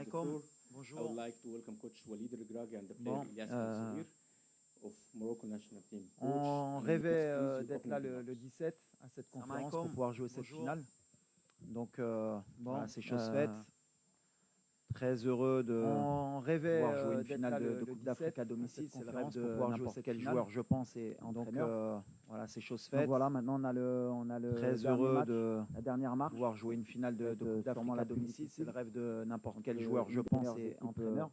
alaikum. I would Bonjour. like to welcome Coach Walid Regrag and the player Bon, Ilyas Al-Sabir of Morocco national team. on Coach, rêvait please, you d'être open là the le remarks. 17 à cette Salam conférence pour alaikum. pouvoir jouer cette Bonjour. finale. Donc, bon, Voilà, c'est chose faite. Très heureux de On rêvait pouvoir jouer une d'être finale là de le Coupe 17 d'Afrique à domicile. domicile. C'est C'est le le rêve rêve de de pouvoir jouer n'importe cette quel finale. joueur, je pense, et Donc, entraîneur. Voilà, c'est chose donc faite. voilà, maintenant on a le Très dernier heureux match, de la dernière marche. pouvoir jouer une finale de Coupe d'Afrique sûrement à la plus domicile. C'est le difficile. rêve de n'importe Donc, quel joueur, je une des pense, meilleures et équipes, entraîneur.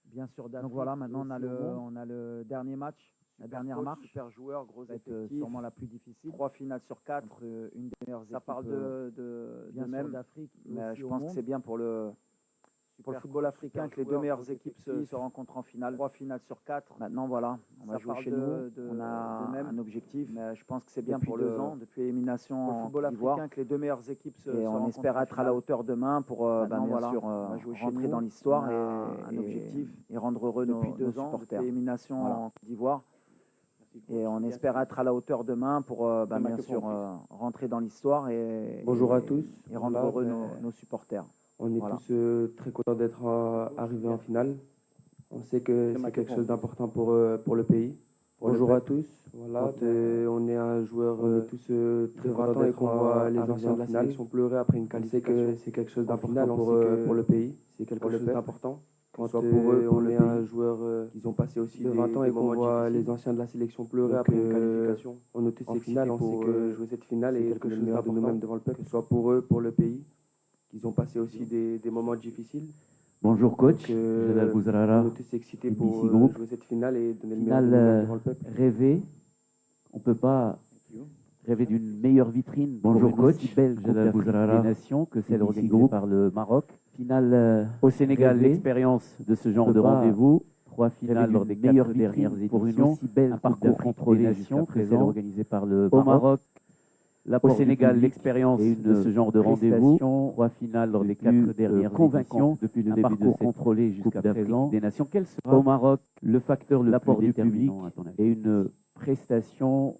bien sûr d'Afrique. Donc voilà, maintenant et on a le dernier match, la dernière coach, marche. super joueur, gros Ça va être effectif. sûrement la plus difficile. 3 finales sur 4. Contre une des meilleures Ça équipes parle de bien sûr même, d'Afrique, mais aussi je au pense que monde. c'est bien pour le football africain que les deux meilleures équipes se rencontrent en finale. 3 finales sur 4. Maintenant, voilà, on va jouer chez nous. On a un objectif, mais je pense que c'est bien Depuis pour 2 ans, depuis l'élimination pour le en football Côte d'Ivoire. africain Que les deux meilleures équipes et on espère être à la hauteur demain pour Maintenant, bien voilà, sûr on va jouer chez rentrer nous. dans l'histoire On a et un objectif et rendre heureux depuis nos 2 ans, supporters. depuis L'élimination Voilà. en Côte d'Ivoire. Merci, Et coach. on Yes, espère please. être à la hauteur demain pour bien microphone, sûr rentrer dans l'histoire et Bonjour à tous. et rendre Voilà, heureux ben, nos supporters. On est Voilà. tous très contents d'être arrivés en finale. On sait que c'est quelque chose d'important pour le pays. Bonjour à tous. Voilà, on est un joueur tous très contents et qu'on voit les anciens de la sélection pleurer après une qualification. On sait que c'est quelque chose d'important pour le pays. C'est quelque chose d'important. Quand soit pour eux, on est un joueur qu'ils ont passé aussi de 20 ans et qu'on voit les anciens de la sélection pleurer après une qualification. On note ces finales, on sait que jouer cette finale est quelque chose d'important nous-mêmes devant le peuple, que ce soit pour eux, pour le pays, qu'ils ont passé aussi des moments difficiles. Bonjour coach, Donc, Jalal Bouzrara. on est tous excités BC pour Group. jouer cette finale et donner le meilleur de Finale nous-mêmes devant le peuple. rêvée. On ne peut pas rêver d'une meilleure vitrine. Bonjour Pour une aussi coach, belle Coupe Jalal d'Afrique Bouzrara, des Nations que celle BC organisée Group. par le Maroc. Finale Au Sénégal, rêvée. l'expérience de ce genre On de peut pas rendez-vous, 3 rêver finales lors des d'une meilleure 4 dernières vitrine pour une éditions, aussi belle un Coupe parcours d'Afrique contrôlé des jusqu'à Nations que celle présent. organisée par le Au Maroc, L'apport au du Sénégal, public l'expérience et de ce genre de rendez-vous, prestation 3 finales lors des plus, 4 dernières convaincante éditions, depuis le un début de parcours cette contrôlé Coupe jusqu'à d'Afrique présent. des Nations. Quel sera Au Maroc, le facteur le l'apport plus du public déterminant à ton avis et une prestation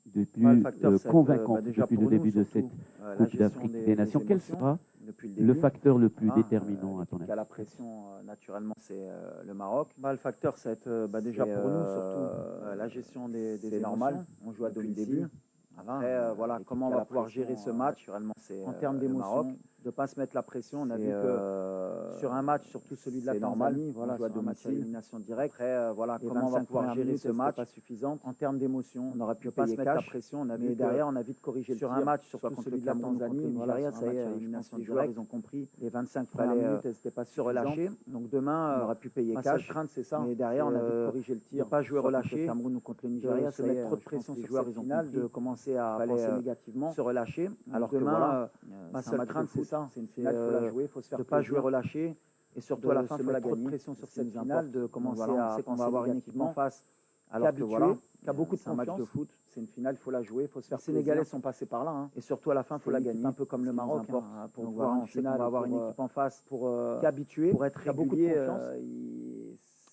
de Le plus facteur, c'est convaincante déjà depuis pour le début nous, de surtout, cette la Coupe gestion d'Afrique des Nations. Quel émotions sera depuis le début. facteur le plus Voilà, déterminant à ton Qui a avis? la pression, naturellement, c'est le Maroc. Le facteur, ça va être déjà pour nous, surtout la gestion des c'est émotions. normal. On joue Depuis depuis le le début. début. Après, voilà, comment on va pouvoir gérer ce match naturellement, c'est en termes le Maroc. d'émotion, de ne pas se mettre la pression. On a C'est, vu que sur un match, surtout celui de la c'est normal. Tanzanie, Voilà, on joue à sur un match à domicile, élimination directe. Après, voilà, Les comment on va 25 pouvoir premières gérer minutes, ce c'était match pas suffisant. en termes d'émotion. On aurait pu ne pas se payer mettre la cash, pression. On a mais vu que derrière, on a vite corrigé le sur tir, un match, soit surtout contre celui le de la Cameroun ou contre Tanzanie, le Nigeria, Nigeria, ça y est, sur un match à élimination élimination directe. directe. Ils ont compris. Les 25 Première fallait minute, elles étaient pas se relâcher. suffisantes. Donc demain, On aurait pu payer ma seule cash, crainte, c'est ça. mais derrière, on a vite C'est, corrigé le de tir. ne pas jouer soit contre le relâché, Cameroun ou contre le de Nigeria, se ça y est, mettre trop de je pense pression que les sur joueurs, cette ils ont finale, compris. de commencer à Fallait, penser négativement, se relâcher. Alors que demain, voilà, ma c'est un seule match de crainte, c'est foot, ça. c'est une finale, il faut la jouer, il faut se faire de ne pas plaisir. jouer relâché. Et surtout De à la fin, se il faut la mettre trop de gagner. pression sur C'est ce qui cette nous finale, importe. de Donc commencer voilà, on à sait qu'on penser va avoir une équipe en négativement. face Alors que habituée, voilà, qui a beaucoup de c'est un match de confiance. foot, c'est une finale, il faut la jouer, il faut se faire Les Sénégalais plaisir. sont passés par là. Hein. Et surtout à la fin, il faut C'est la une équipe gagner. un peu comme le Ce qui nous Maroc, importe. hein, pour Donc pouvoir voilà, en on sait qu'on finale, va avoir une pour, équipe en face pour qui est habituée, pour être qui a beaucoup de régulier, confiance.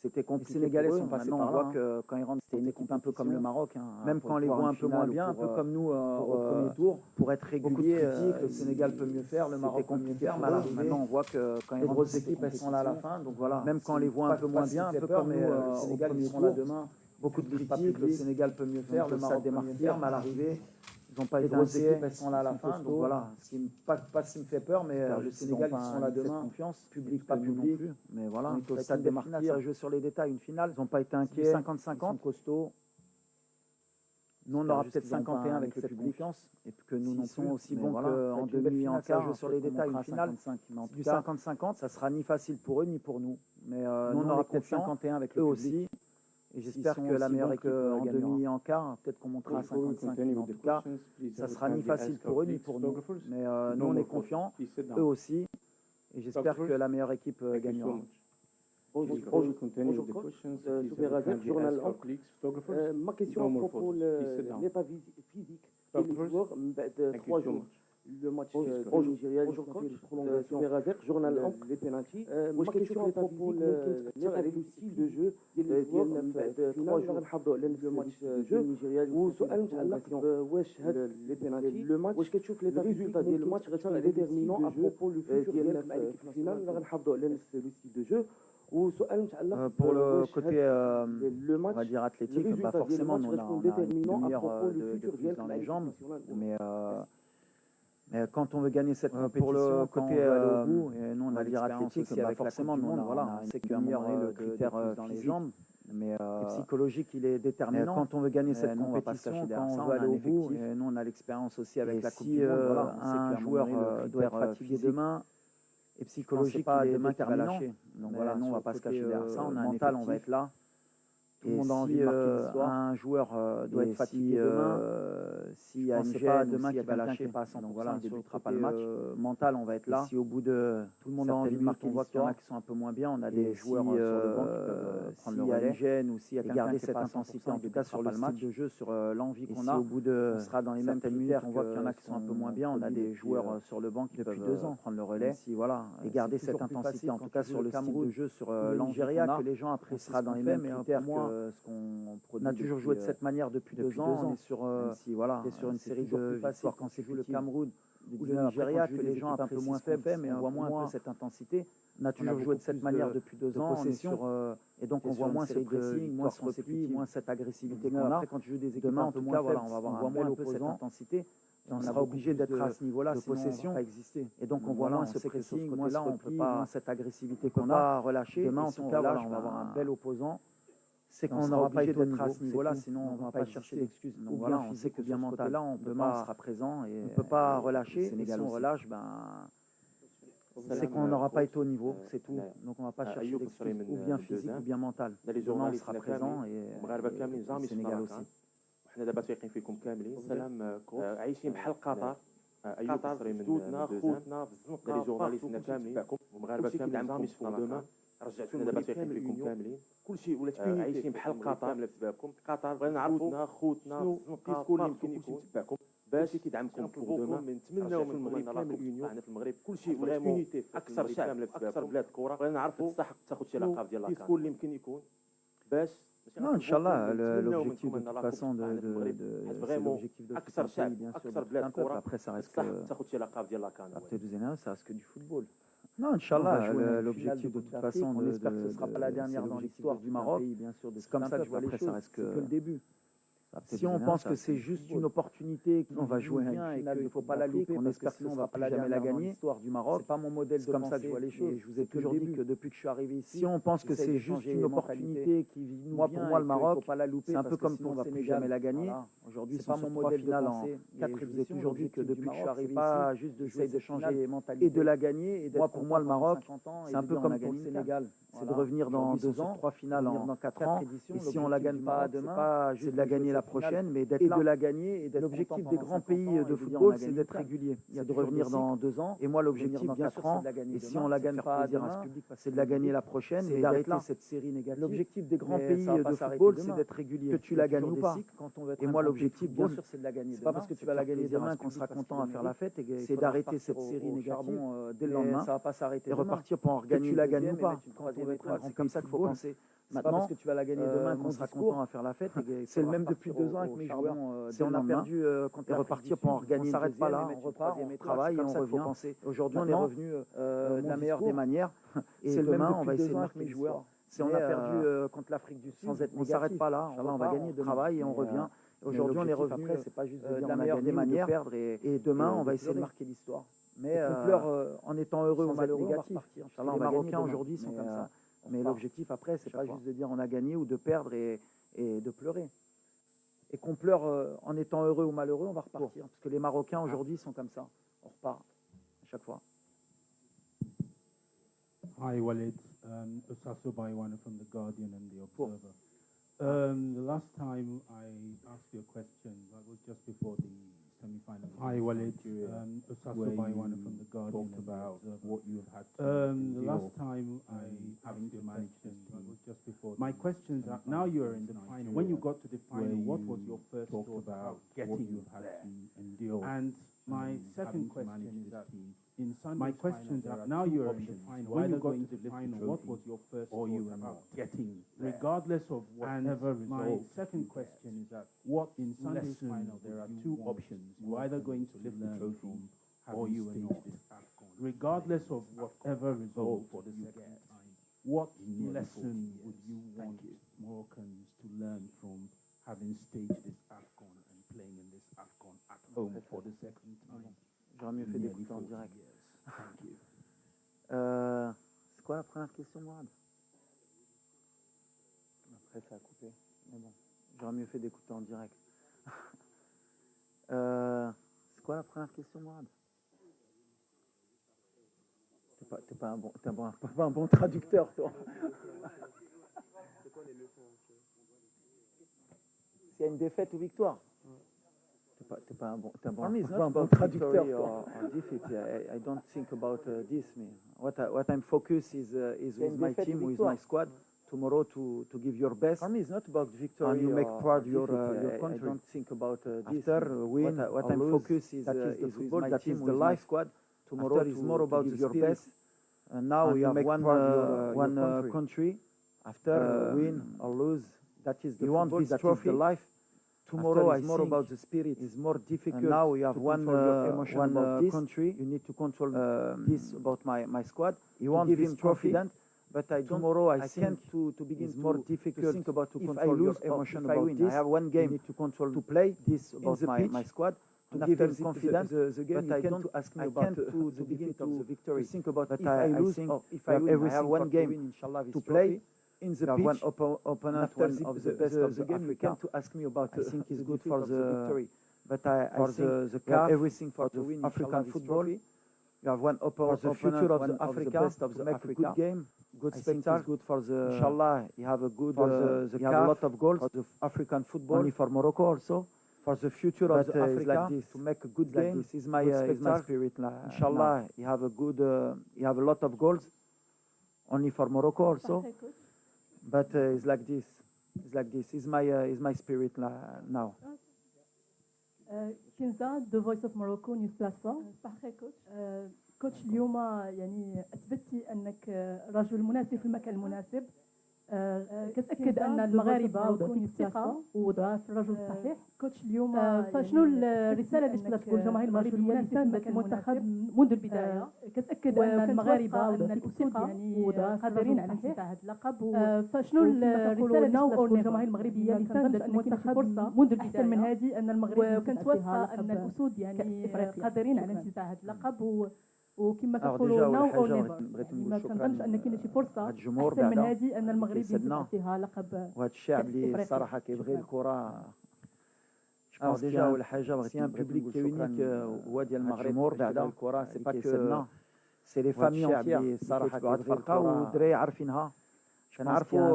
C'était Les compliqué. Sénégalais pour eux. sont passés Maintenant, par on là. voit que quand ils rentrent, C'était une équipe un peu comme le Maroc. Hein, même pour quand on les pouvoir voit une un peu moins finale, bien, un pour, peu comme nous au au premier premier tour, pour être beaucoup de régulier, critiques, le Sénégal peut mieux faire, le Maroc peut mieux compliqué faire, pour mais à eux. l'arrivée, Maintenant, on voit que quand les ils rentrent, grosses cette équipes, elles sont là à la compétition, fin. Donc voilà, même quand on les voit un peu moins bien, un peu comme le nous, Sénégal, au ils premier seront là tour, demain. beaucoup de Public, pas critiques, le public. Sénégal peut mieux faire, le ça Maroc peut démarre mieux bien, faire, mais à l'arrivée, ils n'ont pas Les été grosses inquiets, équipes, elles sont là à la ils fin. sont Donc voilà, ce qui me, pas ce qui me fait peur, mais le Ils Sénégal, ont ils pas sont là cette demain. confiance, Public, pas pas nous non public. plus. Mais voilà, On est au ça a stade été des des finales, martyrs. ça joue sur les détails. Une finale, ils n'ont pas été C'est inquiets. du 50-50. Ils sont costauds. Nous, on J'espère aura juste peut-être qu'ils ont 51 pas avec le cette public. confiance. Et que nous S'ils non sont plus. aussi Mais bons voilà, qu'en ça va être une belle demi, en finale, ça quart, joue sur peut-être les qu'on détails. Une montera finale, 55, mais en c'est tout du cas, 50-50, ça sera ni facile pour eux ni pour nous. Mais nous, nous, on on aura est peut-être confiants, 51 avec eux le public. aussi. Et S'ils j'espère sont que la aussi meilleure bons équipe qu'en gagnera. demi, en quart, peut-être qu'on montera à Before we 55. continue Mais en with tout the cas, questions, please Ça have sera a ni kindly facile ask pour our eux ni colleagues pour nous. photographers. Mais No nous, on more est photos. confiants, Please sit down. eux aussi. Et j'espère que la meilleure équipe Thank you so gagnera. much. Before we continue with the questions, please Souber have a Razak, kindly journal ask our Oncle. colleagues photographers. Ma question No à more propos photos. de Please sit down. l'état physique des Photographers. joueurs de Thank 3 you so jours. much. le match au Nigeria, les prolongations, journal les pénaltys. Ma question à propos du style de jeu ديال trois joueurs نحضروا le match du Nigeria وسؤال متعلق واش هاد لي بينالتي le match واش كتشوف لي résultats ديال الماتش غيكون déterminant à propos le futur ديالنا مع l'équipe nationale ولا غنحافظوا على نفس le style de jeu وسؤال متعلق pour le côté le on match va dire athlétique, bah forcément on a une demi-heure de plus dans les jambes, mais quand on veut gagner cette compétition, pour le côté au bout, et nous on a dire athlétique, bah forcément nous on sait qu'un moment donné le critère dans les jambes, mais psychologique il est déterminant. Quand on veut gagner cette compétition, quand on veut aller au bout, et nous on a l'expérience aussi avec la Coupe du Monde, voilà, un joueur doit être fatigué demain. Et psychologique, pas demain qui va lâcher. Donc voilà, nous on va pas se cacher derrière ça. On a un mental, on va être là. Tout le monde a envie de marquer l'histoire. Un joueur doit être fatigué demain. S'il y a une gêne, demain qui va lâcher, pas à 100%, donc voilà, on ne débutera pas le match. Mental, on va être là. Si au bout de tout le monde a envie de marquer l'histoire, qu'il y en a qui sont un peu moins bien, on a des joueurs sur le banc qui peuvent prendre le relais. S'il y a une gêne ou s'il y a garder cette intensité, en tout cas sur le match de jeu, sur l'envie qu'on a. Au bout de, on sera dans les mêmes critères, on voit qu'il y en a qui sont un peu moins bien, on a des joueurs sur le banc qui peuvent prendre le relais. Voilà, et garder cette intensité, en tout cas sur le style de jeu, sur l'Algérie, que les gens apprécient dans les mêmes critères que ce qu'on on a toujours joué de cette manière depuis 2 ans. On est sur, sur une série de victoires quand c'est le Cameroun ou le Nigeria, que les gens un peu moins faibles, mais on voit moins un peu cette intensité. On a toujours joué de cette manière depuis 2 ans. Et donc on voit moins ce pressing, moins ce repli, moins cette agressivité qu'on a. Quand tu joues des équipes un peu moins faibles, on va voir un peu cette intensité. On sera obligé d'être à ce niveau-là, de possession. Et donc on voit moins ce pressing, moins ce repli, moins cette agressivité qu'on a relâché. Demain, en tout cas, on va avoir un bel opposant. C'est qu'on n'aura pas été d'être à ce niveau-là, sinon on ne va pas chercher d'excuses. Donc voilà, on sait que bien mental, là, demain on sera présent et on ne peut pas relâcher. Et si on relâche, c'est qu'on n'aura pas été au niveau, c'est tout. Donc on ne va pas chercher d'excuses, ou bien physique ou bien mental. Demain on sera présent et le Sénégal aussi. وحنا دابا واثقين فيكم كاملين سلام عايشين بحال قطر قطر جدودنا خوتنا في الزنقه لي جورناليستنا كاملين ومغاربه كاملين نظام يصفوا دوما رجعتونا دابا واثقين فيكم كاملين كلشي ولات عايشين بحال قطر كامله تبعكم قطر بغينا نعرفوا خوتنا في الزنقه كل يمكن يكون تبعكم باش كيدعمكم بوردوما نتمناو منكم ان لا كوب معنا في المغرب كلشي فريمون اكثر شعب اكثر بلاد كره بغينا نعرفوا تستحق تاخذ شي لقب ديال لاكان كل يمكن يكون باش Non, Inch'Allah, l'objectif de toute façon c'est l'objectif de tout un pays, bien sûr, de tout un peuple. Après, ça reste que du football. Non, Inch'Allah, l'objectif de toute façon, on espère que ce ne sera pas la dernière dans l'histoire du Maroc. C'est comme ça que je vois les choses, ça reste que le début. Si on pense que c'est juste une opportunité, qu'on va jouer à une finale, il ne faut pas la louper, on espère que on va pas jamais la gagner. L'histoire du Maroc, c'est pas mon modèle de pensée. C'est comme ça que je vois les choses. Je vous ai toujours dit que depuis que je suis arrivé ici, si on pense que c'est juste une opportunité qui vit moi pour moi le Maroc, c'est un peu comme pour on va plus jamais la gagner. Aujourd'hui, c'est pas mon modèle de pensée. Je vous ai toujours dit que depuis que je suis arrivé ici, pas juste de jouer, de changer les mentalités et de la gagner. Et moi pour moi le Maroc, c'est un peu comme pour le Sénégal. C'est de revenir dans 2 ans, 3 finales dans 4 ans. Et si on la gagne pas demain, pas juste de la gagner la prochaine, mais d'être là, de la gagner. Et l'objectif des grands pays de football, c'est d'être régulier. C'est de revenir dans 2 ans. Et moi, l'objectif, bien sûr, c'est de la gagner. Et si on la gagne pas demain, c'est de la gagner la prochaine et d'arrêter cette série négative. L'objectif des grands pays de football, c'est d'être régulier. Que tu la gagnes ou pas. Et moi, l'objectif, bien sûr, c'est de la gagner. C'est pas parce que tu vas la gagner demain qu'on sera content à faire la fête. C'est d'arrêter cette série négative dès le lendemain. Ça va pas s'arrêter. Et repartir pour en regagner. Tu la gagnes ou pas. C'est comme ça qu'il faut penser. Maintenant, parce que tu vas la gagner demain qu'on sera content à faire la fête. C'est le même depuis 2 ans avec mes joueurs. Si on a perdu et repartir pour en regagner, on s'arrête pas là, on repart, on travaille, on revient. Aujourd'hui, on est revenu de la meilleure des manières. Et demain, on va essayer de marquer les joueurs. Si on a perdu contre l'Afrique du Sud, on s'arrête pas là, on va gagner, on travaille et on revient. Aujourd'hui, on est revenu c'est pas juste de la meilleure des manières. Et demain, on va essayer de marquer l'histoire. Mais on pleure en étant heureux ou malheureux, on va repartir. Les Marocains aujourd'hui sont comme ça. Mais l'objectif après, c'est pas juste de dire on a gagné ou de perdre et de pleurer. Et qu'on pleure en étant heureux ou malheureux, on va repartir. Parce que les Marocains aujourd'hui sont comme ça. On repart à chaque fois. Hi Walid, Osaso Baiwana from The Guardian and The Observer. The last time I asked you a question, that was just before the semi-final. Hi Walid, Osaso Baiwana from The Guardian and The Observer. What you had the last time I asked you a question, that was just before. My questions are, now you're in the final. When you got to the final, what was your first thought about getting there? And my second question now you're in the final. When you got to the final, what was your first thought about getting there? Regardless of whatever result. My second question is that what in Sunday's final there are two options. You're either going to lift the trophy or you will not this AFCON. Regardless of whatever result for the second time, what lesson would you want Moroccans to learn from having staged this AFCON and playing in this AFCON at home for the second time? J'aurais mieux fait d'écouter en direct. Thank you. C'est quoi la première question, Mourad? Après, ça a coupé. Mais bon, j'aurais mieux fait d'écouter en direct. C'est quoi la première question, Mourad? T'es pas un bon traducteur, toi. S'il y a une défaite ou victoire? T'es pas un bon traducteur. I don't think about this. What I'm focused is with my team, with my squad, tomorrow to give your best. For me, it's not about victory. And you make proud your country. I don't think about this. After win, what I'm focused is with my team, with my squad. Tomorrow is more about your best. And now we have one country. After win or lose, that is the football, that is the life. Tomorrow is more about the spirit. It's more difficult. And now we have one country. You need to control this about my squad. You want to give him confident, but tomorrow I can't to begin it's more difficult to think about to control your emotion about this. I have one game to control to play this about my squad. To give him confidence, the game, but I don't ask me about to begin to victory. Think about if I lose, if I win, I have one game to play. In the pitch, one opponent, one of the best of the game. You can't to ask me about. I think it's good for the victory, but I think the CAF, everything for the win African football. You have one opponent, the future of the Africa, of the make a good game, good spectacle, good for the. Inshallah, you have a good. You have a lot of goals for the African football. Only for Morocco also. For the future of the Africa, like to make a good game. This is my spirit. Inshallah, you have a good. You have a lot of goals. Only for Morocco also. But it's like this. It's like this. It's my spirit now. كنزة The Voice of Morocco News Platform. صحيح كوتش. كوتش اليوم يعني أثبتي أنك رجل مناسب في المكان المناسب. كتأكد أن المغاربة وضعوا الثقة ووضعها في الرجل الصحيح. كوتش اليوم فشنو الرسالة اللي وصلت للجماهير المغربية لساندة المنتخب منذ البداية؟ كتأكد أن المغاربة وضعوا الثقة ووضعها قادرين على انتزاع هذا اللقب. فشنو الرسالة اللي وصلت للجماهير المغربية لساندة المنتخب منذ البداية من هذه أن المغرب وكانت واثقة أن الأسود يعني قادرين على انتزاع هذا اللقب وكما كنقولوا نو او نيفر ما كنظنش ان كاينه شي فرصه احسن من هذه ان المغرب يتبع فيها لقب. وهذا الشعب اللي الصراحه كيبغي الكره جو ديجا اول حاجه بغيت ان بوبليك كيونيك هو ديال المغرب بعدا الكره سي با كو سي لي فامي انتيير اللي الصراحه كيتفرقوا والدراري عارفينها كنعرفوا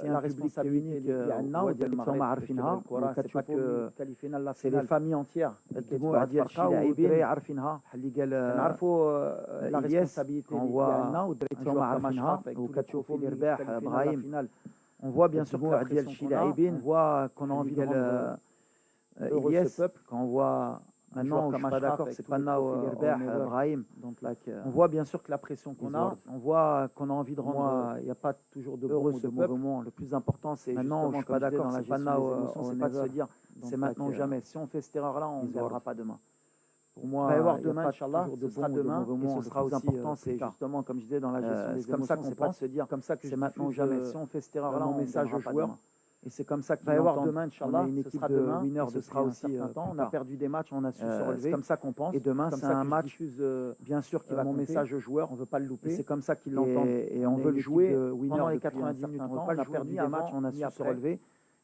لا ريسبونسابيلتي اللي عندنا ديال المغرب عارفينها وكتشوفوا كاليفينا سي لي فامي انتيير المجموعه ديال شي لاعبين عارفينها بحال اللي قال كنعرفوا لا ريسبونسابيلتي اللي عندنا والدراري عارفينها وكتشوفوا اللي رباح ابراهيم on voit bien sûr que ديال شي لاعبين on voit qu'on a envie ديال Elias quand on voit maintenant je suis pas d'accord c'est pas Nao Brahim donc on voit bien sûr que la pression qu'on a on voit qu'on a envie de rendre il n'y a pas toujours de bons ou de mauvais moments le plus important c'est maintenant je suis pas d'accord c'est pas Nao c'est pas de se dire c'est maintenant ou jamais si on fait cette erreur là on ne gagnera pas demain pour moi il va y avoir demain inchallah ce sera demain et ce sera aussi important c'est justement comme je disais dans la gestion des émotions c'est pas de se dire comme ça que c'est maintenant ou jamais si on fait cette erreur là on message aux joueurs. Et c'est comme ça qu'il va y avoir demain, Inch'Allah, une équipe de winners, ce sera aussi on a perdu des matchs, on a su se relever. C'est comme ça qu'on pense. Et demain, c'est un match, bien sûr, qui va mon message aux joueurs, on ne veut pas le louper. C'est comme ça qu'ils l'entendent. Et on veut le jouer pendant les 90 minutes. On a perdu des matchs, on a su se relever.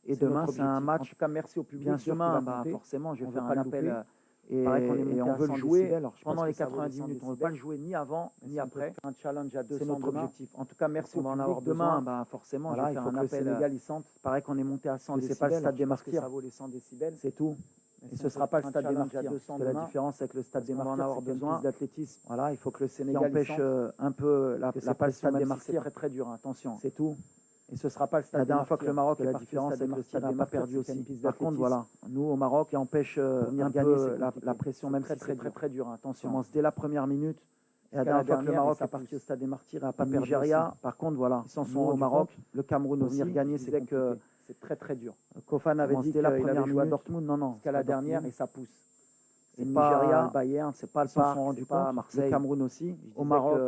Et demain, c'est un match. En tout cas, merci au public. Bien sûr, forcément, je vais faire un appel. Et on veut le jouer pendant les 90 minutes. On ne veut pas le jouer ni avant ni après. Un challenge à 200, c'est notre objectif. En tout cas, merci. On va en avoir demain. Forcément, je vais faire un appel. Il paraît qu'on est monté à 100 décibels. C'est pas le stade des martyrs. Ça vaut les 100 décibels. C'est tout. Et ce ne sera pas le stade des martyrs. La différence avec le stade des martyrs, on va en avoir besoin d'athlétisme. Voilà, il faut que le Sénégal empêche un peu la pression des martyrs. C'est très dur. Attention. C'est tout. Et ce ne sera pas le stade. La dernière fois que le Maroc, la différence avec le stade n'a pas perdu aussi. Par contre, voilà, nous au Maroc, qui empêche venir gagner la pression, même si c'est très dur. Attention, on commence dès la première minute Et la dernière fois que le Maroc est parti au Stade des Martyrs et a pas perdu. Nigeria, par contre, voilà, ils s'en sont au Maroc. Le Cameroun aussi, venir gagner, c'est que c'est très très dur. Kofan avait dit la première joué à Dortmund, non, jusqu'à la dernière et ça pousse. Et Nigeria, le Bayern, c'est pas le Parc, c'est pas Marseille. Le Cameroun aussi. Au Maroc,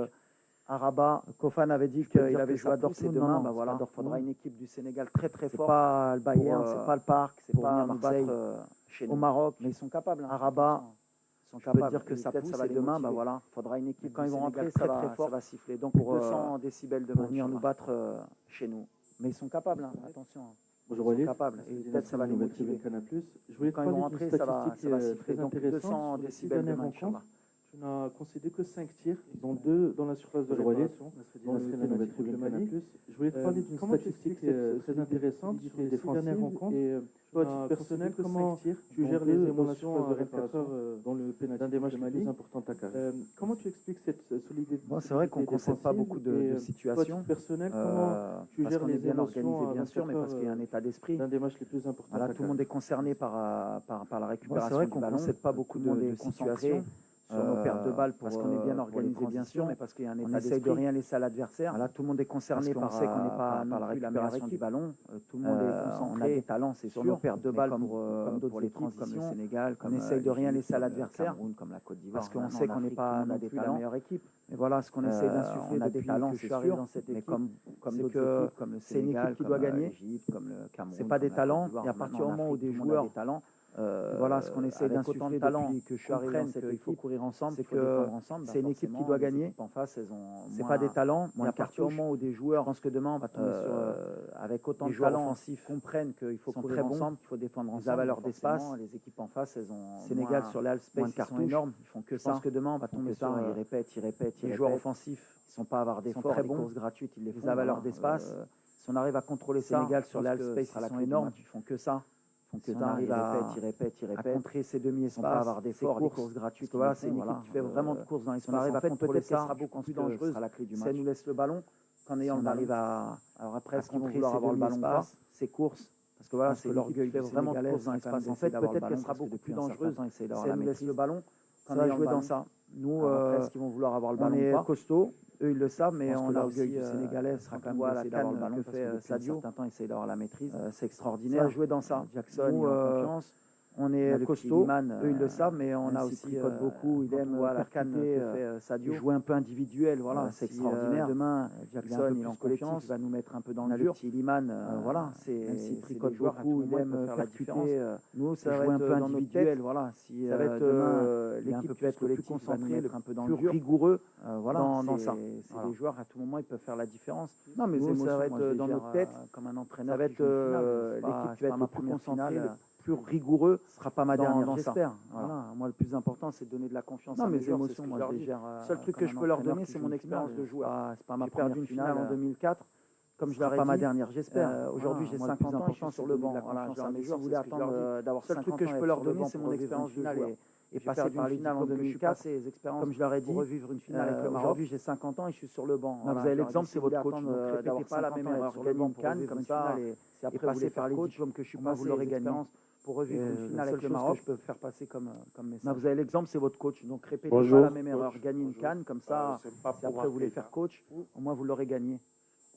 à Rabat, Kofan avait dit qu'il avait joué à Dortmund demain. Bah voilà, il faudra une équipe du Sénégal très très forte. C'est pas le Bayern, c'est pas le Parc, c'est pas Marseille. Au Maroc, mais ils sont capables. À Rabat, ils sont capables de dire que ça pousse et demain, bah voilà, il faudra une équipe. Quand ils vont rentrer très très fort, ça va siffler. Donc pour 200 décibels de venir nous battre chez nous. Mais ils sont capables, attention. Bonjour Walid, capables. Et peut-être ça va les motiver. Je voulais quand ils vont rentrer, ça va siffler. Donc 200 décibels de rencontre. Tu n'as concédé que 5 tirs, dont 2 dans la surface de réparation. Je voulais te parler d'une statistique très intéressante sur les 6 dernières rencontres. Et toi, à titre personnel, comment tu gères les émotions de réparation dans le pénalty d'un des matchs les plus importants de ta carrière? Comment tu expliques cette solidité? C'est vrai qu'on ne concède pas beaucoup de situations. Toi, à titre personnel, comment tu gères les émotions, bien sûr, mais parce qu'il y a un état d'esprit. D'un des matchs les plus importants de ta carrière. Tout le monde est concerné par la récupération. C'est vrai qu'on ne concède pas beaucoup de situations. Sur nos pertes de balles parce qu'on est bien organisé bien sûr, mais parce qu'il y a un état d'esprit. On essaye de rien laisser à l'adversaire. Là, tout le monde est concerné par ça, qu'on n'est pas par la récupération du ballon. Tout le monde est concentré. On a des talents, c'est sûr. Sur nos pertes de balles comme d'autres équipes, comme le Sénégal, on essaye de rien laisser à l'adversaire, comme la Côte d'Ivoire, parce qu'on sait qu'on n'est pas non plus la meilleure équipe. Mais voilà, ce qu'on essaie d'insuffler, on a des talents, c'est sûr. Mais comme d'autres équipes, comme le Sénégal, qui doit gagner, comme le Cameroun, c'est pas des talents. Et à partir du moment où des joueurs voilà ce qu'on essaie d'insuffler de talent que je suis arrivé dans cette équipe. Il faut courir ensemble, c'est que c'est une équipe qui doit gagner. En face, elles ont c'est pas des talents. Mais à partir du moment où des joueurs, je pense que demain on va tomber sur avec autant de talent offensif, comprennent qu'il faut courir ensemble, qu'il faut défendre ensemble. Ils avaient leur espace. Les équipes en face, elles ont Sénégal sur les half space, ils sont énormes. Ils font que ça. Je pense que demain on va tomber sur ils répètent. Les joueurs offensifs, ils sont pas à avoir d'efforts, très bons, courses gratuites, ils les font. Ils avaient leur espace. Si on arrive à contrôler Sénégal sur les half space, ils sont énormes. Ils font que ça. Donc si on arrive à contrer ces demi-espaces, à avoir des courses gratuites. Voilà, c'est une équipe qui fait vraiment de courses dans l'espace. On arrive à contrôler ça, sera beaucoup plus dangereuse. La clé du match. Si elle nous laisse le ballon, qu'en ayant on arrive à alors après ce qu'on vouloir avoir le ballon pas, ces courses. Parce que voilà, c'est l'orgueil fait vraiment de courses dans l'espace. En fait, peut-être qu'elle sera beaucoup plus dangereuse. Si elle nous laisse le ballon, qu'en ayant joué dans ça. Nous, est-ce qu'ils vont vouloir avoir le ballon ou pas? On est costaud. Eux, ils le savent, mais on a aussi du Sénégalais sera quand même la canne d'avoir le ballon que fait Sadio. Un certain temps, essaye d'avoir la maîtrise. C'est extraordinaire. Jouer dans ça. Jackson, il a confiance. On est costaud. Eux, ils le savent, mais on a aussi beaucoup. Il aime la canne que fait Sadio. Jouer un peu individuel, voilà, c'est extraordinaire. Demain, Jackson, il est en confiance, il va nous mettre un peu dans le dur. Liman, voilà, il tricote beaucoup, il aime faire la différence. Nous, ça va être un peu individuel, voilà. Ça va être demain, l'équipe qui va être le plus concentré, un peu dans le dur, rigoureux, voilà, dans ça. C'est des joueurs à tout moment, ils peuvent faire la différence. Non, mais ça va être dans notre tête, comme un entraîneur. Ça va être l'équipe qui va être le plus concentrée, plus rigoureux, ce sera pas ma dernière, j'espère. Voilà. Moi, le plus important, c'est de donner de la confiance à mes émotions. Moi, je les gère. Le seul truc que je peux leur donner, c'est mon expérience de joueur. C'est pas ma première finale en 2004. Comme je l'aurais pas ma dernière, j'espère. Aujourd'hui, j'ai 50 ans, je suis sur le banc. Si vous voulez attendre d'avoir 50 ans, le seul truc que je peux leur donner, c'est mon expérience de joueur. Et passer par les finales en 2004, comme je leur ai dit, revivre une finale avec le Maroc. Aujourd'hui, j'ai 50 ans et je suis sur le banc. Vous avez l'exemple, c'est votre coach. D'avoir pas la même erreur sur le banc pour Cannes, comme ça, et passer par les diplômes que je suis pas, vous l'aurez gagné. Pour revivre une finale avec le Maroc, je peux faire passer comme message. Vous avez l'exemple, c'est votre coach. Donc répétez pas la même erreur. Gagnez une canne, comme ça, si après vous voulez faire coach, au moins vous l'aurez gagné.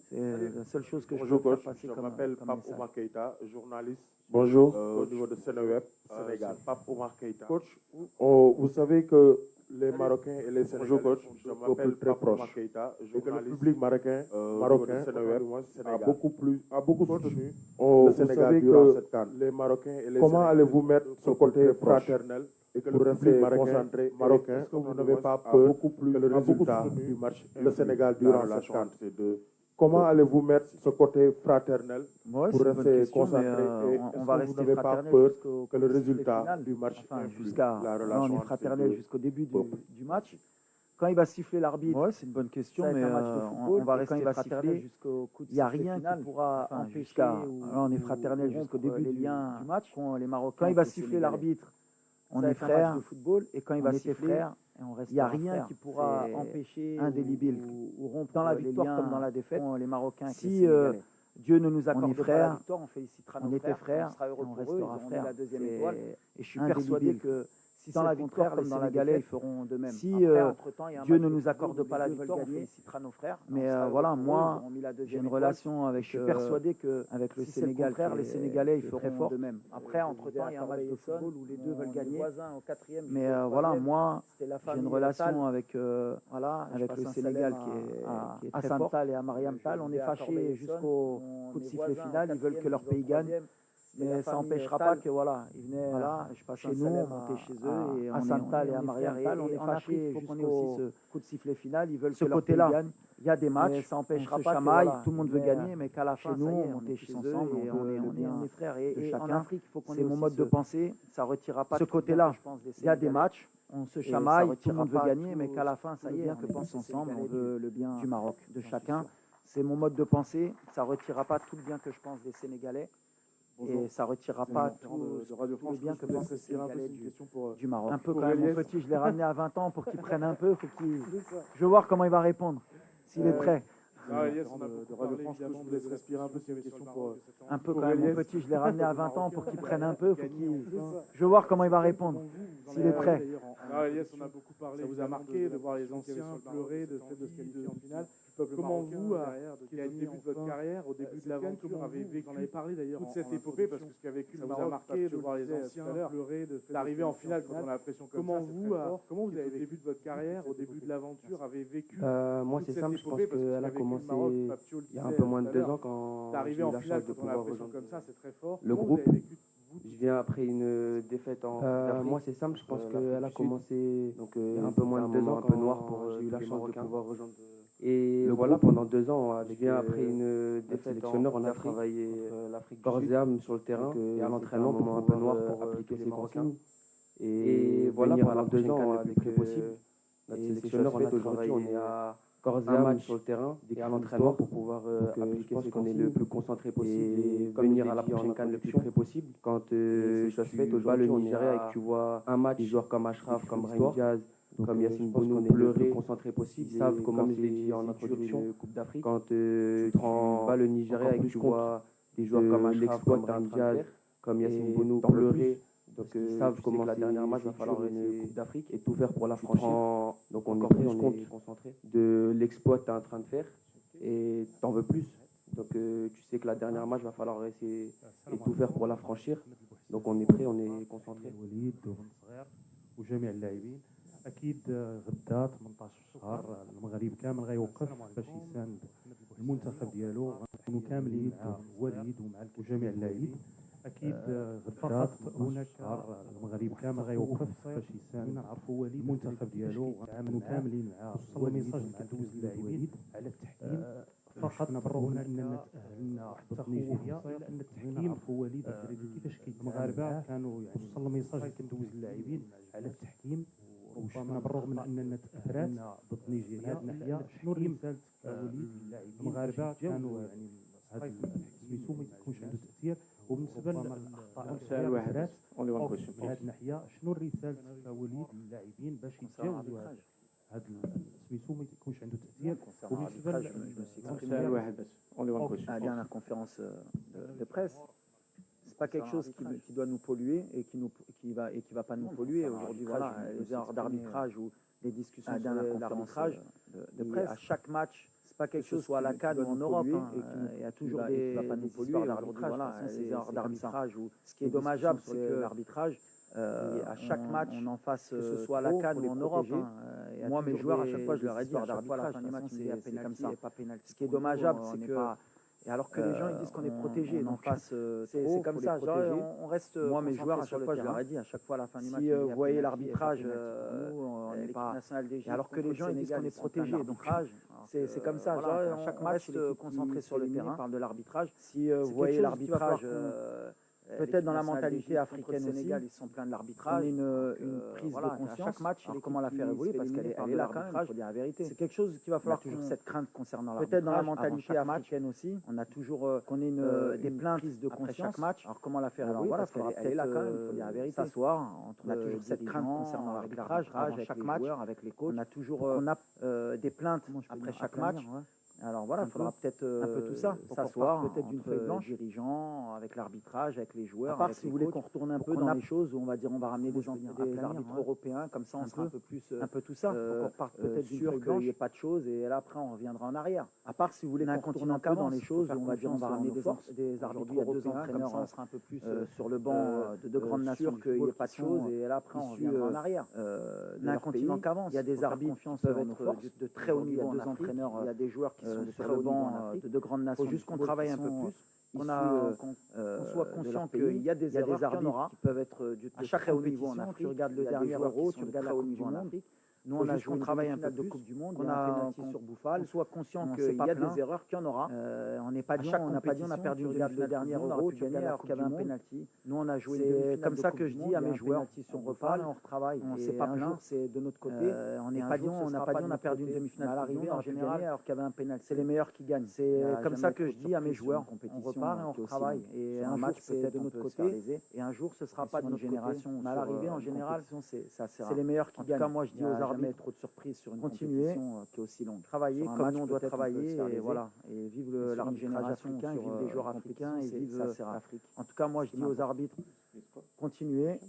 C'est la seule chose que je peux faire passer comme message. Je m'appelle Pape Oumar Keïta, journaliste. Bonjour. Au niveau de Seneweb, Sénégal. Pape Oumar Keïta. Coach, vous savez que les Marocains et les Sénégalais sont un peuple très proche. Et que le public marocain a beaucoup soutenu le Sénégal durant cette CAN. Comment allez-vous mettre ce côté fraternel et que le public concentré marocain, est-ce que vous n'avez pas peur que le résultat du match le Sénégal durant cette CAN? Comment allez-vous mettre ce côté fraternel pour rester concentré et est-ce que vous n'avez pas peur que le résultat du match influe la relation? On est fraternel jusqu'au début du match. Quand il va siffler l'arbitre, c'est une bonne question, mais on va rester fraternel jusqu'au coup de sifflet. Il n'y a rien qui pourra empêcher. Là, on est fraternel jusqu'au début du match. Les Marocains, quand il va siffler l'arbitre, on est frères de football, et quand il va siffler, il n'y a rien qui pourra empêcher indélébile ou rompre dans la victoire comme dans la défaite. Les Marocains, si Dieu ne nous accorde pas la victoire, on félicitera nos frères, on était frères, on restera frères. La deuxième étoile. Et je suis persuadé que Si dans la victoire, comme dans la galère, ils feront de même. Si Dieu ne nous accorde pas la victoire, on félicitera nos frères. Mais voilà, moi, j'ai une relation avec. Je suis persuadé qu'avec le Sénégal, les Sénégalais, ils feront de même. Après, entre-temps, il y a un match de football où les deux veulent gagner. Mais voilà, moi, j'ai une relation avec le Sénégal qui est très forte. À Mariam Tal, on est fâchés jusqu'au coup de sifflet final. Ils veulent que leur pays gagne. Mais ça n'empêchera pas que voilà, ils venaient là, je passe chez nous, on montait chez eux et à Santal et à Mariam Tal, on est fâchés jusqu'au coup de sifflet final. Ils veulent que leur pays gagne. Il y a des matchs, ça n'empêchera pas que tout le monde veut gagner, mais qu'à la fin, nous, on montait chez eux et on est frères. Et en Afrique, c'est mon mode de pensée, ça ne retirera pas ce côté-là. Il y a des matchs, on se chamaille, tout le monde veut gagner, mais qu'à la fin, ça y est, on pense ensemble, on veut le bien du Maroc, de chacun. C'est mon mode de pensée, ça ne retirera pas tout le bien que je pense des Sénégalais. Et ça ne retirera pas tout le bien que pense le Sénégalais du Maroc. Un peu quand même, mon petit, je l'ai ramené à 20 ans pour qu'il prenne un peu. Je veux voir comment il va répondre, s'il est prêt. Un peu quand même, mon petit, je l'ai ramené à 20 ans pour qu'il prenne un peu. Je veux voir comment il va répondre, s'il est prêt. On a beaucoup parlé. Ça vous a marqué de voir les anciens pleurer de se qualifier en finale. Comment vous, qui est au début de votre carrière, au début de l'aventure, avez vécu, vous en avez parlé d'ailleurs, toute cette épopée, parce que ce qui a vécu le Maroc, ça vous a marqué de voir les anciens pleurer, d'arriver en finale quand on a l'impression comme ça. Comment vous avez, au début de votre carrière, au début de l'aventure, avez vécu moi, c'est simple, je pense qu'elle a commencé il y a un peu moins de 2 ans quand j'ai eu la chance de pouvoir rejoindre le groupe. Je viens après une défaite en moi, c'est simple, je pense qu'elle a commencé donc, il y a un peu moins de 2 ans, un peu noir pour j'ai eu la chance de pouvoir rejoindre. Et voilà, pendant 2 ans, je viens après une défaite sélectionneur, on a travaillé corps et âme sur le terrain et à l'entraînement pour un peu noir pour appliquer ses consignes. Et voilà, pendant 2 ans, avec possible. Notre sélectionneur, on a travaillé, on est à corps et âme sur le terrain et à l'entraînement pour pouvoir appliquer ce qu'on est le plus concentré possible et venir à la prochaine CAN le plus près possible. Quand tu bats le Nigeria et que tu vois un match, des joueurs comme Ashraf, comme Brahim Diaz, comme Yassine Bounou, pleurer, concentré possible, ils savent comment je l'ai dit en introduction, Coupe d'Afrique. Quand tu bats le Nigeria et que tu vois des joueurs comme Ashraf, comme Brahim Diaz, comme Yassine Bounou, pleurer, donc ils savent comment la dernière match va falloir une Coupe d'Afrique et tout faire pour la franchir. Donc on est prêt, on est concentré de l'exploit que tu es en train de faire et tu en veux plus. Donc tu sais que la dernière match va falloir essayer et tout faire pour la franchir. Donc on est prêt, on est concentré. اكيد غدا 18 شهر المغرب كامل غيوقف باش يساند المنتخب ديالو، غنكونوا كاملين مع وليد ومع وجميع اللاعبين. اكيد غدا هناك المغرب كامل غيوقف باش يساند نعرفوا وليد المنتخب ديالو، غنكونوا كاملين مع وصل الميساج اللي كندوز للاعبين على التحكيم فقط. بالرغم من اننا تاهلنا ضد نيجيريا الا ان التحكيم هو وليد كيفاش المغاربه كانوا يعني وصل الميساج اللي كندوز للاعبين على التحكيم. ربما بالرغم من اننا تاهلنا ضد نيجيريا الناحيه شنو الرساله وليد للاعبين المغاربه كانوا يعني هذا سميتو ما يكونش عنده تاثير. وبالنسبه للاخطاء سؤال واحد من هذه الناحيه شنو الرساله وليد للاعبين باش يتجاوزوا هذا سميتو ما يكونش عنده تاثير. وبالنسبه سؤال واحد بس à la dernière conférence de presse, c'est pas quelque chose qui doit nous polluer et qui va pas nous polluer aujourd'hui. Voilà, les erreurs d'arbitrage ou les discussions sur l'arbitrage de presse à chaque match, c'est pas quelque chose soit à la CAN ou en Europe. Il y a toujours des histoires d'arbitrage. Voilà, les erreurs d'arbitrage ou ce qui est dommageable, c'est que l'arbitrage à chaque match, on en fasse que ce soit à la CAN ou en Europe. Moi, mes joueurs, à chaque fois, je leur ai dit, à chaque fois, à la fin du match, c'est comme ça. Ce qui est dommageable, c'est que et alors que les gens ils disent qu'on est protégé, donc c'est comme ça. On reste. Moi, mes joueurs, à chaque fois, je leur ai dit, à chaque fois, à la fin du match, si vous voyez l'arbitrage, on n'est pas. Alors que les gens ils disent qu'on est protégé, donc c'est comme ça. À chaque match, reste concentré sur le terrain. On parle de l'arbitrage. Si vous voyez l'arbitrage. Peut-être dans la mentalité africaine aussi, ils sont pleins de l'arbitrage. Une prise de conscience. À chaque match, comment la faire évoluer parce qu'elle est là quand même. Il faut dire la vérité. C'est quelque chose qui va falloir toujours cette crainte concernant l'arbitrage. Peut-être dans la mentalité africaine aussi, on a toujours qu'on ait des plaintes, prise de conscience chaque match. Alors comment la faire évoluer parce qu'elle est là quand même. Il faut dire la vérité. S'asseoir. On a toujours cette crainte concernant l'arbitrage. Chaque match, avec les coachs, on a toujours des plaintes après chaque match. Alors voilà, il faudra peut-être un peu tout ça, s'asseoir, peut-être d'une feuille blanche, dirigeants, avec l'arbitrage, avec les joueurs. À part si vous voulez qu'on retourne un peu dans les choses, où on va dire on va ramener des arbitres européens, comme ça on sera un peu plus ça, pour qu'on reparte peut-être d'une feuille blanche, qu'il n'y ait pas de choses, et là après on reviendra en arrière. À part si vous voulez qu'on retourne un peu dans les choses, où on va dire on va ramener des arbitres européens, comme ça on sera un peu plus sur le banc de deux grandes nations, qu'il n'y ait pas de choses, et là après on reviendra en arrière. D'un continent qu'avance, il y a des arbitres qui peuvent être de très haut niveau, deux entraîneurs, il y a des joueurs qui sont sur le banc de deux grandes nations. Il faut juste qu'on travaille un peu plus, qu'on soit conscient qu'il y a des arbitres qui peuvent être à chaque haut niveau en Afrique. Tu regardes le dernier Euro, tu regardes la Coupe du Monde. Nous, on a joué, on travaille un peu de Coupe du Monde, on a un penalty sur Bouffal. On soit conscient qu'il y a des erreurs, qu'il y en aura. On n'est pas dit, on n'a pas dit, on a perdu le dernier Euro, tu gagnes alors qu'il y avait un penalty. Nous, on a joué. C'est comme ça que je dis à mes joueurs, on reparle, on retravaille. On sait pas plein, c'est de notre côté. On n'a pas dit, on a perdu une demi-finale à l'arrivée en général alors qu'il y avait un penalty. C'est les meilleurs qui gagnent. C'est comme ça que je dis à mes joueurs, on repart et on retravaille. Et un match peut-être de notre côté, et un jour ce sera pas de notre génération. À l'arrivée en général, c'est les meilleurs qui gagnent. En tout cas, moi je dis aux arbitres, jamais trop de surprises sur une compétition qui est aussi longue. Travailler comme nous on doit travailler, et voilà, et vive l'arbitrage africain, vive les joueurs africains, et vive l'Afrique. En tout cas, moi je dis aux arbitres, continuez,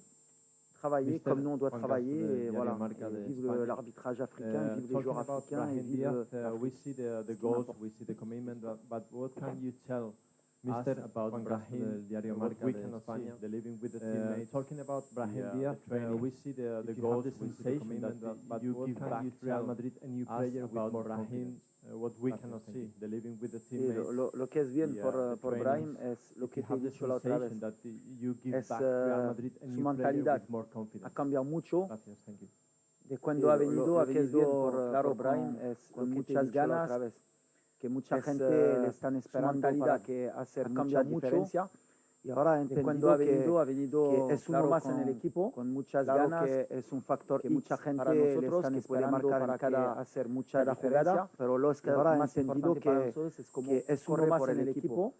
travailler comme nous on doit travailler, et voilà, et vive l'arbitrage africain, vive les joueurs africains, et vive we see the goals, we see the commitment, but what can you tell Mr. about Brahim, what we cannot see, the living with the teammates. Talking about Brahim Diaz, we see the goals, we see the commitment, but you give back to Real Madrid a new player with more Brahim, what we cannot see, the living with the teammates. Lo que es bien por Brahim es lo que te he dicho la otra vez, es su mentalidad ha cambiado mucho. De cuando ha venido, lo que es bien por claro Brahim es con muchas ganas, que mucha gente le están esperando para que hacer mucha diferencia. Y ahora cuando ha venido que es uno más en el equipo, con muchas ganas, que es un factor que mucha gente le están esperando para cada hacer mucha diferencia, pero los que ahora han entendido que es uno más en el equipo.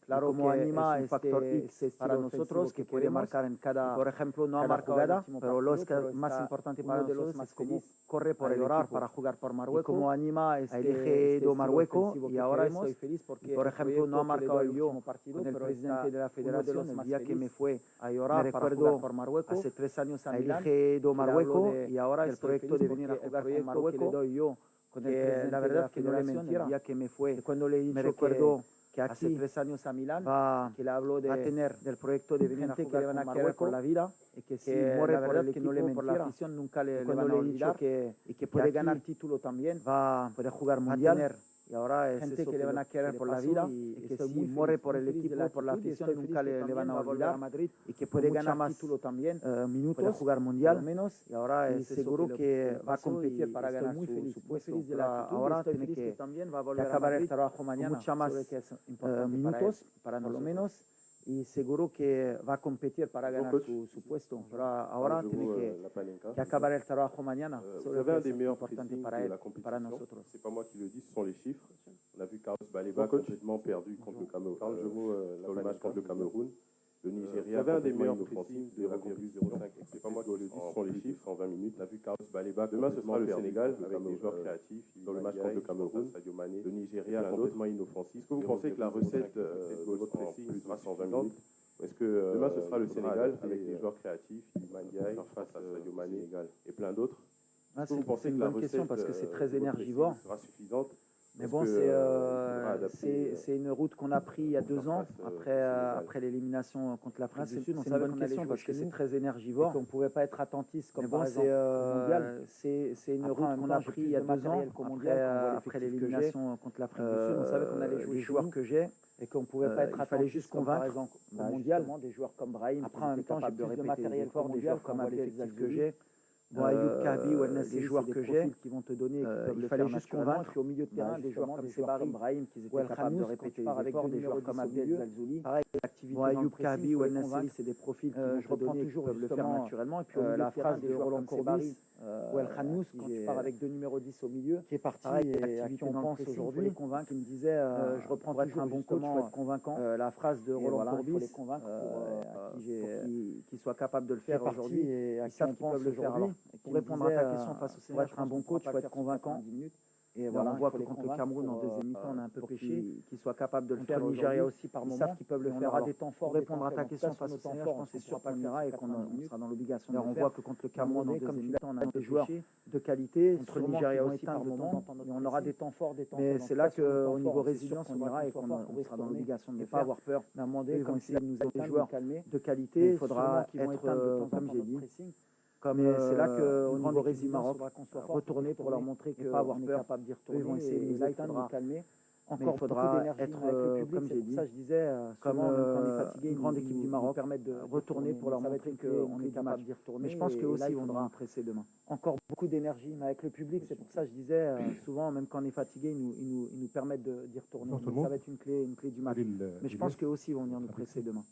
Claro, como anima es un factor X para nosotros que puede marcar en cada, por ejemplo, no ha marcado, pero lo que es más importante para nosotros es como corre por el orar para jugar por Marruecos, como anima elegido Marruecos, y ahora estoy feliz porque, por ejemplo, no ha marcado yo con el presidente de la federación el día que me fue a llorar para jugar por Marruecos, hace 3 años a Milán, elegido Marruecos, y ahora el proyecto de venir a jugar por Marruecos le doy yo, con el la verdad que no le mentira, el día que me fue, cuando le he dicho que hace 3 años a Milán, que le habló de tener del proyecto de venir a jugar que le van a querer por la vida, y que si muere por el equipo, por la afición, nunca le van a olvidar, y que puede ganar título también, puede jugar mundial. Y ahora es gente que le van a querer por la vida, y que si muere por el equipo, por la afición, nunca le van a olvidar a Madrid, y que puede ganar más título también, minutos, puede jugar mundial menos, y ahora es seguro que va a competir para ganar su puesto. Ahora tiene que también va a volver acabar el trabajo mañana, mucha más minutos para por lo menos, y seguro que va a competir para ganar su puesto. Pero ahora tiene que acabar el trabajo mañana. Vous avez un des meilleurs pressings de la compétition. C'est pas moi qui le dis, ce sont les chiffres. On a vu Carlos Baleba complètement perdu contre le Cameroun. Dans le match contre le Cameroun. Le Nigeria avait un des meilleurs pressings de la compétition. C'est pas moi qui le dis, ce sont les chiffres. En 20 minutes, on a vu Carlos Baleba. Demain, ce sera le Sénégal avec des joueurs créatifs. Dans le match contre le Cameroun, Sadio Mané, le Nigeria complètement inoffensif. Est-ce que vous pensez que la recette de votre pressing sera sur 20 minutes? Est-ce que demain, ce sera le Sénégal avec des joueurs créatifs, Maniaï, face à Sadio Mané et plein d'autres? Est-ce que vous pensez que la recette parce que c'est très énergivore sera suffisante? Mais bon, c'est une route qu'on a pris il y a 2 ans, après l'élimination contre l'Afrique du Sud. C'est une bonne question parce que c'est très énergivore. On ne pouvait pas être attentiste comme par exemple au mondial. C'est une route qu'on a pris il y a 2 ans, après l'élimination contre l'Afrique du Sud. On savait qu'on allait jouer les joueurs que j'ai et qu'on ne pouvait pas être attentiste. Il fallait juste convaincre au mondial des joueurs comme Brahim. Après, en même temps, j'ai plus de matériel fort, des joueurs comme l'effectif que j'ai. Bon, Ayoub Kabi ou les joueurs que j'ai qui vont te donner, il fallait juste convaincre au milieu de terrain des joueurs comme Sebari, Brahim, qui étaient capables de répéter les efforts, des joueurs comme Abdel Zalzouli. Pareil, l'activité Ayoub Kabi ou El c'est des profils qui vont te donner, qui peuvent le faire naturellement. Et puis la phrase de Roland Courbis ou El Khanous, quand tu pars avec 2 numéros 10 au milieu, qui est parti et à qui on pense aujourd'hui, qui me disait, je reprends toujours un bon coach, il faut être convaincant. La phrase de Roland Courbis, qui soit capable de le faire aujourd'hui et à qui on pense le faire. Pour répondre à ta question face au Sénégal, pour être un bon coach, il faut être convaincant. Et voilà, on voit que contre le Cameroun, en deuxième mi-temps, on a un peu pêché. Qu'ils soient capables de le faire. Le Nigeria aussi, par moment. Ils savent qu'ils peuvent le faire. On aura des temps forts. Pour répondre à ta question face au Sénégal, je pense que c'est sûr qu'on le fera et qu'on sera dans l'obligation de le faire. On voit que contre le Cameroun, en deuxième mi-temps, on a des joueurs de qualité. Contre le Nigeria aussi, par moment. Et on aura des temps forts, des temps faibles. Mais c'est là qu'au niveau résilience, on ira et qu'on sera dans l'obligation de ne pas avoir peur. Mais à un moment donné, comme essayer de nous aider des joueurs de qualité, il faudra être, comme j'ai dit, comme c'est là qu'au niveau résilience, il faudra qu'on soit retourné pour leur montrer qu'on est capable d'y retourner. Ils vont essayer de nous éteindre, de nous calmer. Encore il faudra être, comme j'ai dit, ça je disais, comme quand on est fatigué, une grande équipe du Maroc, permettre de retourner pour leur montrer qu'on est capable d'y retourner. Mais je pense qu'eux aussi ils vont nous presser demain. Encore beaucoup d'énergie, mais avec le public, c'est pour ça que je disais, souvent, même quand on est fatigué, ils nous permettent d'y retourner. Donc, ça va être une clé du match. Mais je pense qu'eux aussi ils vont venir nous presser demain.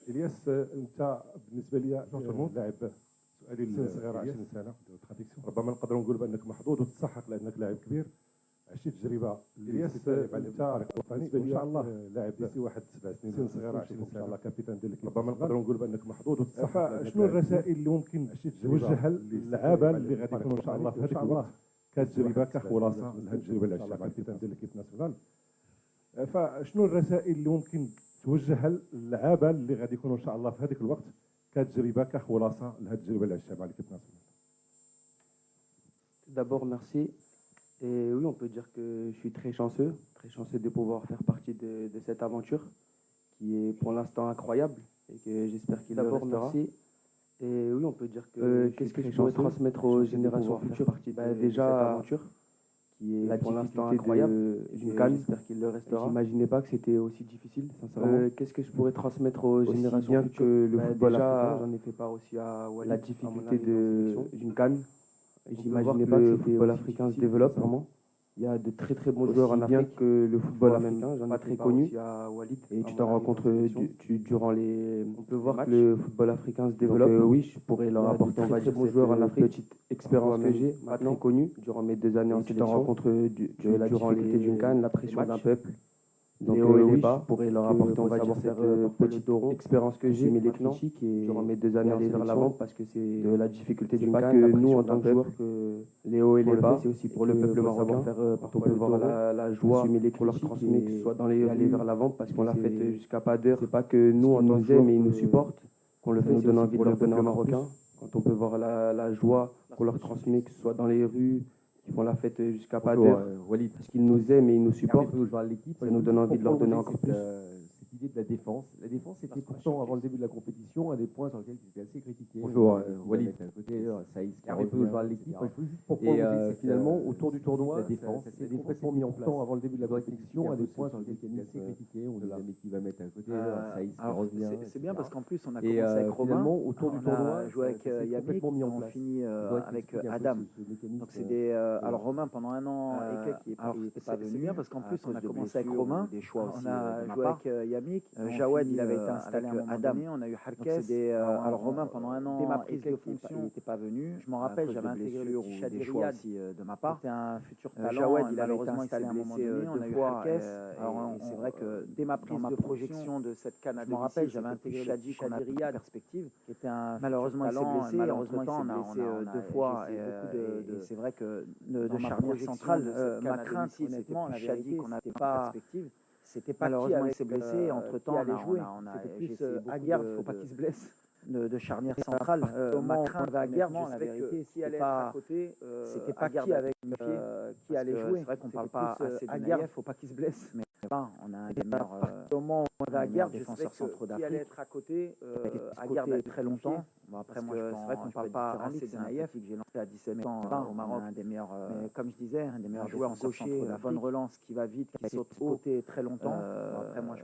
الياس انت بالنسبه لي لاعب سؤالي سن صغير 20 سنه ربما نقدروا نقولوا بانك محظوظ وتستحق لانك لاعب كبير عشتي تجربه الياس انت بالنسبه لي ان شاء الله لاعب في واحد 7 سنين سن صغير 20 سنه ان شاء الله كابيتان ديال ربما نقدروا نقولوا بانك محظوظ وتستحق شنو الرسائل اللي ممكن توجهها للعابه اللي غادي يكونوا ان شاء الله في هذيك الوقت كتجربه كخلاصه لهذه التجربه اللي عشتها كابيتان ديال ليكيب ناسيونال فشنو الرسائل اللي ممكن توجهها للعابه اللي غادي يكونوا ان شاء الله في هذيك الوقت كتجربه كخلاصه لهذه التجربه اللي عشتها مع ليكيب ناسيونال. D'abord, merci. Et oui, on peut dire que je suis très chanceux de pouvoir faire partie de cette aventure qui est pour l'instant incroyable et que j'espère qu'il le restera. D'abord, merci. Et oui, on peut dire que qu'est-ce que je pourrais transmettre aux générations futures déjà cette aventure qui est pour l'instant incroyable d'une CAN, j'espère qu'il le restera. J'imaginais pas que c'était aussi difficile, sincèrement. Qu'est-ce que je pourrais transmettre aux générations futures que le football africain, j'en ai fait part aussi à Walid, la difficulté d'une CAN. J'imaginais pas que le football africain se développe vraiment. Il y a de très très bons joueurs en Afrique que le football africain, j'en ai très connu. Et tu t'en rends compte durant les. On peut voir que le football africain se développe. Oui, je pourrais leur apporter, on va dire, bons joueurs en Afrique. Petite expérience que j'ai, pas très connue durant mes 2 années en sélection. Tu t'en rends compte la difficulté d'une CAN, la pression d'un peuple. Donc oui, je pourrais leur apporter, on va dire, cette petite expérience que j'ai, mais les critiques et durant mes 2 années aller vers l'avant parce que c'est de la difficulté du CAN, que nous en tant que joueurs, les hauts et les bas, c'est aussi pour le peuple marocain. Quand on peut voir la joie pour leur transmettre, que ce soit dans les aller vers l'avant parce qu'on l'a fait jusqu'à pas d'heure. C'est pas que nous on nous aime et ils nous supportent, qu'on le fait, nous donne envie de leur donner au Marocain. Quand on peut voir la joie qu'on leur transmet, que ce soit dans les rues, qui font la fête jusqu'à pas d'heure, parce qu'ils nous aiment et ils nous supportent, ça nous donne envie de leur donner encore plus. Cette idée de la défense. La défense était pourtant, avant le début de la compétition, un des points sur lesquels j'étais assez critiqué. Bonjour, Walid. À côté, Saïs, qui arrive peu jouer à l'équipe. Juste pour prolonger, finalement, autour du tournoi, la défense était complètement mis en temps avant le début de la compétition, un des points sur lesquels j'étais assez critiqué. On disait, mais qui va mettre à côté, Saïs, qui revient. C'est bien parce qu'en plus, on a commencé avec Romain, autour du tournoi, joué avec Yamik, on finit avec Adam. Donc c'est des. Alors Romain, pendant 1 an, qui n'était pas venu. C'est bien parce qu'en plus, on a commencé avec Romain, on a joué avec Yamik, Jawad, il avait été installé à Adam, on a eu Harkes. Alors Romain, pendant 1 an, dès ma prise de fonction, il n'était pas venu. Je m'en rappelle, j'avais intégré le petit Chadri Riyad de ma part. C'était un futur talent. Jawad, il avait été installé à un moment donné. On a eu Harkes. Alors c'est vrai que dès ma prise de projection de cette CAN, je m'en rappelle, j'avais intégré le Chadri Riyad perspective, qui était un malheureusement il s'est blessé. Malheureusement, il s'est blessé 2 fois. Et c'est vrai que de charnière centrale, ma crainte, honnêtement, la vérité, qu'on n'avait pas. C'était pas malheureusement il s'est blessé. Entre temps, on a joué. C'était plus Aguerd, il ne faut pas qu'il se blesse. De charnière centrale, ma crainte va Aguerd, la vérité, si elle est à côté, c'était pas qui avec qui allait jouer. C'est vrai qu'on parle pas assez de Aguerd, il ne faut pas qu'il se blesse. Mais on a un des meilleurs. Au moment où on va Aguerd, défenseur centraux d'Afrique. Qui allait être à côté, Aguerd a eu très longtemps. Après, moi, c'est vrai qu'on ne parle pas assez de Naïef, que j'ai lancé à 17 ans au Maroc. Un des meilleurs, comme je disais, un des meilleurs joueurs gauchers, la bonne relance qui va vite, qui saute côté très longtemps. Après, moi,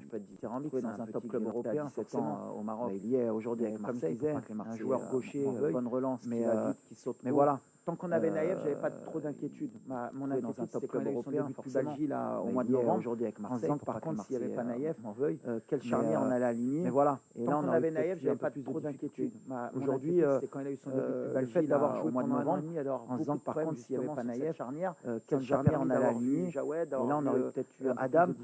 je peux être dithyrambique, c'est dans un top club européen, forcément, au Maroc. Il y est aujourd'hui avec Marseille, un joueur gaucher, bonne relance, mais qui saute. Mais voilà. Tant qu'on avait Naïef, j'avais pas trop d'inquiétude. Mon inquiétude, dans un top club européen, forcément, au mois de novembre, aujourd'hui avec Marseille. Par contre, s'il n'y avait pas Naïef, quelle charnière on allait aligner. Mais voilà. Et là, on avait Naïef, j'avais pas trop d'inquiétude. Aujourd'hui, c'est quand il a eu son début de le fait d'avoir joué au mois de novembre, en disant que par contre, s'il n'y avait pas Naïef, charnière, quelle charnière on allait aligner. Et là, on aurait peut-être eu Adam,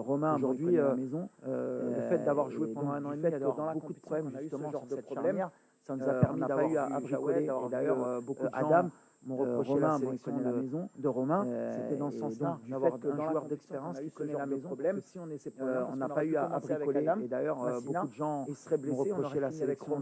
Romain aujourd'hui, le fait d'avoir joué pendant 1 an et demi, dans la compétition, on a eu ce genre de problème. Ça nous a permis d'avoir eu à bricoler. Et d'ailleurs, beaucoup de gens m'ont reproché la sélection de Romain. C'était dans ce sens-là, d'avoir un joueur d'expérience qui connaît la maison. Si on est ses problèmes, on n'a pas eu à bricoler. Et d'ailleurs, beaucoup de gens m'ont reproché la sélection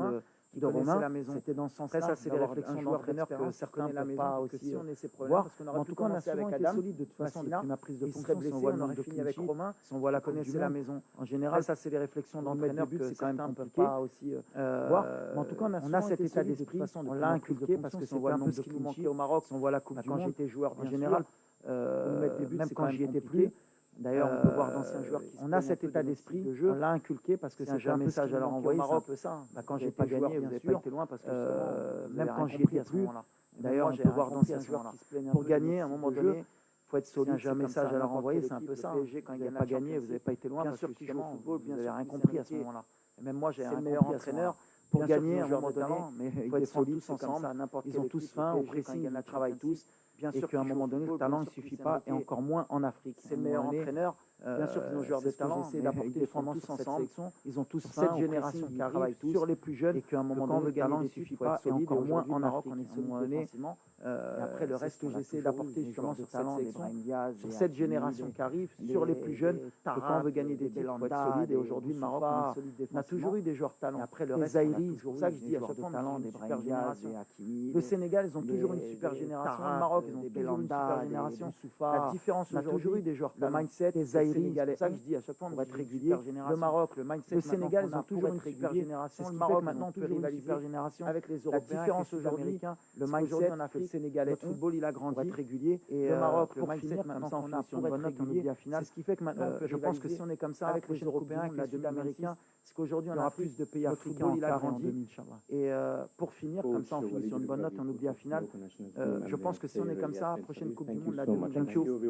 de Romain. C'était dans ce sens-là. Ça, c'est les réflexions d'entraîneur que certains ne peuvent pas aussi voir. En tout cas, on a souvent été solide de toute façon depuis ma prise de fonction. Si on voit le nombre de fini avec Romain, si on voit la connaissait la maison. En général, ça, c'est les réflexions d'entraîneur que certains ne peuvent pas aussi voir. Mais en tout cas, on a cet état d'esprit. On l'a inculqué parce que c'est un peu ce qui nous manquait au Maroc. Si on voit la Coupe du Monde, quand j'étais joueur, en général, même quand j'y étais plus. D'ailleurs, on peut voir d'anciens joueurs qui on a cet état d'esprit de jeu, on l'a inculqué parce que c'est un message à leur envoyer. C'est un peu ça. Quand j'étais joueur, vous n'avez pas été loin parce que même quand j'y étais à ce moment-là. D'ailleurs, on peut voir d'anciens joueurs qui se plaignent. Pour gagner, à un moment donné, il faut être solide. C'est un message à leur envoyer, c'est un peu ça. Quand ils n'ont pas gagné, vous n'avez pas été loin parce que justement, vous n'avez rien compris à ce moment-là. Même moi, j'ai un meilleur entraîneur. Pour gagner, à un moment donné, mais il faut être solide tous ensemble. Ils ont tous faim, au pressing, ils travaillent tous. Bien sûr qu'à un moment donné, le talent ne suffit pas, et encore moins en Afrique. C'est le meilleur entraîneur. Bien sûr qu'ils ont joueurs de talent, mais d'apporter des formes tous ensemble. Ils ont tous cette génération qui travaille tous sur les plus jeunes, et qu'à un moment donné, le talent ne suffit pas, et encore moins en Afrique. On est solide défensivement. Et après, le reste que j'essaie d'apporter justement ce talent, sur cette génération qui arrive, sur les plus jeunes, que quand on veut gagner des titres, il faut être solide. Et aujourd'hui, le Maroc, on a toujours eu des joueurs de talent. Après, le reste, c'est pour ça que je dis à chaque fois, talent, des super générations. Le Sénégal, ils ont toujours une super génération. Le Maroc, ils ont toujours une super génération. La différence, on a toujours eu des joueurs de mindset, des Zaïris. C'est pour ça que je dis à chaque fois, on va être régulier. Le Maroc, le mindset, le Sénégal, ils ont toujours une super génération. Le Maroc, maintenant, on peut rivaliser super génération avec les Européens. La différence aujourd'hui, le mindset, on a fait le Sénégalais. Le football, il a grandi, être régulier. Et le Maroc, le mindset, maintenant, on a pour être régulier. C'est ce qui fait que maintenant, je pense que si on est comme ça avec les Européens, avec les Sud-Américains, c'est qu'aujourd'hui, on a plus de pays africains il a grandi. Et pour finir, comme ça, on finit sur une bonne note, on oublie la finale. Je pense que si on est comme ça, prochaine Coupe du Monde, la 2022.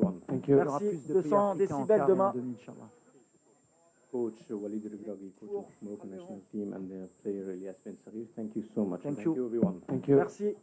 Merci. 200 décibels demain. Coach Walid Regragui, coach of Morocco national team, and the player Elias Ben Saghir. Thank you so much. Thank you everyone. Merci.